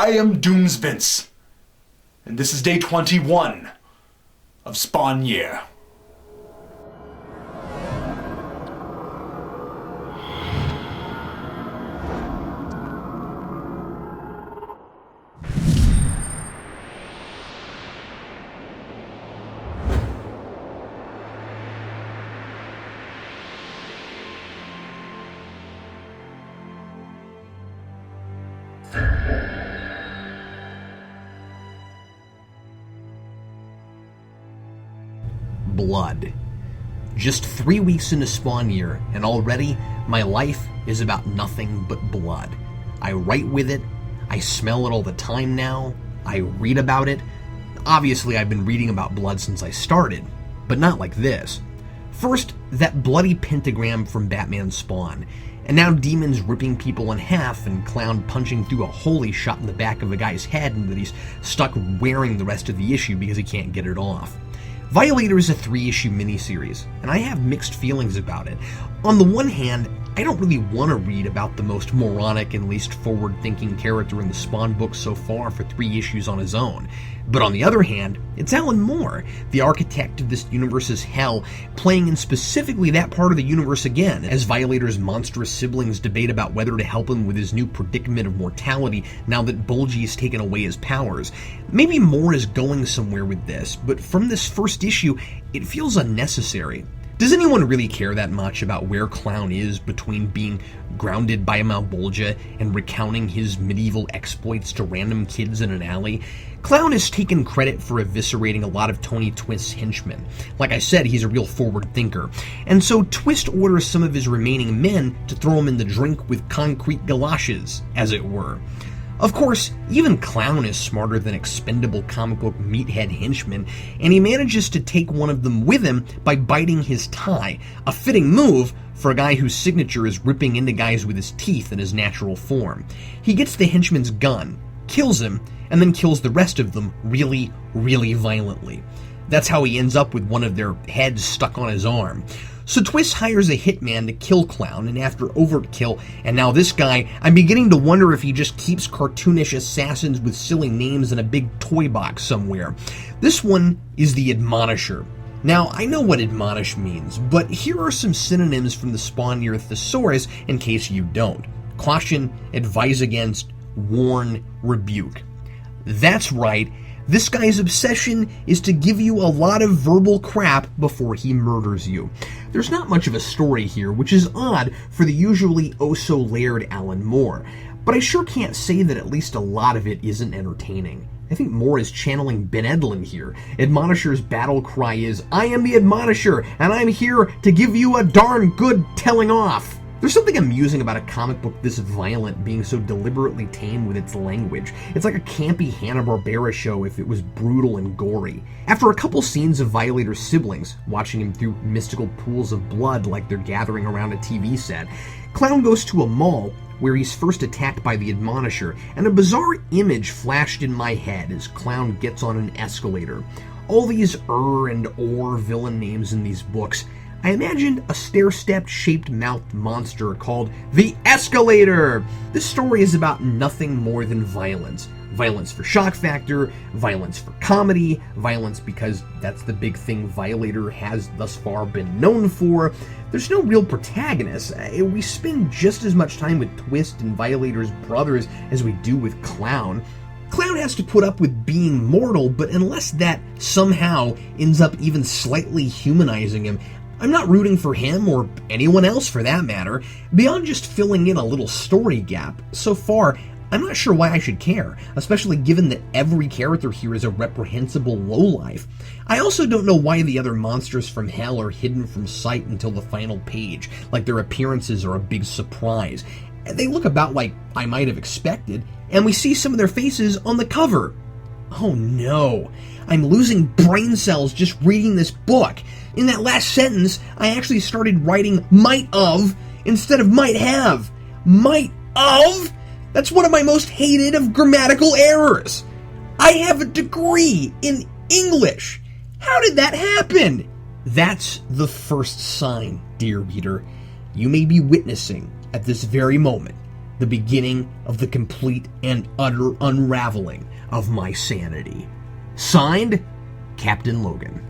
I am Doomsvince, and this is day 21 of Spawn Year. Blood. Just 3 weeks into Spawn Year, and already my life is about nothing but blood. I write with it, I smell it all the time now, I read about it. Obviously I've been reading about blood since I started, but not like this. First, that bloody pentagram from Batman's Spawn, and now demons ripping people in half and Clown punching through a hole he shot in the back of a guy's head and that he's stuck wearing the rest of the issue because he can't get it off. Violator is a 3-issue miniseries, and I have mixed feelings about it. On the one hand, I don't really want to read about the most moronic and least forward-thinking character in the Spawn books so far for 3 issues on his own. But on the other hand, it's Alan Moore, the architect of this universe's hell, playing in specifically that part of the universe again, as Violator's monstrous siblings debate about whether to help him with his new predicament of mortality now that Bulgy's taken away his powers. Maybe Moore is going somewhere with this, but from this first issue, it feels unnecessary. Does anyone really care that much about where Clown is between being grounded by a Malbolgia and recounting his medieval exploits to random kids in an alley? Clown has taken credit for eviscerating a lot of Tony Twist's henchmen. Like I said, he's a real forward thinker. And so Twist orders some of his remaining men to throw him in the drink with concrete galoshes, as it were. Of course, even Clown is smarter than expendable comic book meathead henchmen, and he manages to take one of them with him by biting his tie, a fitting move for a guy whose signature is ripping into guys with his teeth in his natural form. He gets the henchman's gun, kills him, and then kills the rest of them really, really violently. That's how he ends up with one of their heads stuck on his arm. So Twist hires a hitman to kill Clown, and after overkill, and now this guy, I'm beginning to wonder if he just keeps cartoonish assassins with silly names in a big toy box somewhere. This one is the Admonisher. Now, I know what admonish means, but here are some synonyms from the Spawn Year thesaurus in case you don't. Caution, advise against, warn, rebuke. That's right. This guy's obsession is to give you a lot of verbal crap before he murders you. There's not much of a story here, which is odd for the usually oh-so-layered Alan Moore, but I sure can't say that at least a lot of it isn't entertaining. I think Moore is channeling Ben Edlund here. Admonisher's battle cry is, "I am the Admonisher, and I'm here to give you a darn good telling off." There's something amusing about a comic book this violent being so deliberately tame with its language. It's like a campy Hanna-Barbera show if it was brutal and gory. After a couple scenes of Violator's siblings, watching him through mystical pools of blood like they're gathering around a TV set, Clown goes to a mall where he's first attacked by the Admonisher, and a bizarre image flashed in my head as Clown gets on an escalator. All these and or villain names in these books, I imagined a stair-stepped shaped mouthed monster called the Escalator. This story is about nothing more than violence. Violence for shock factor, violence for comedy, violence because that's the big thing Violator has thus far been known for. There's no real protagonist. We spend just as much time with Twist and Violator's brothers as we do with Clown. Clown has to put up with being mortal, but unless that somehow ends up even slightly humanizing him, I'm not rooting for him, or anyone else for that matter, beyond just filling in a little story gap. So far, I'm not sure why I should care, especially given that every character here is a reprehensible lowlife. I also don't know why the other monsters from hell are hidden from sight until the final page, like their appearances are a big surprise. They look about like I might have expected, and we see some of their faces on the cover. Oh no, I'm losing brain cells just reading this book. In that last sentence, I actually started writing might of instead of might have. Might of? That's one of my most hated of grammatical errors. I have a degree in English. How did that happen? That's the first sign, dear reader. You may be witnessing, at this very moment, the the beginning of the complete and utter unraveling of my sanity. Signed, Captain Logan.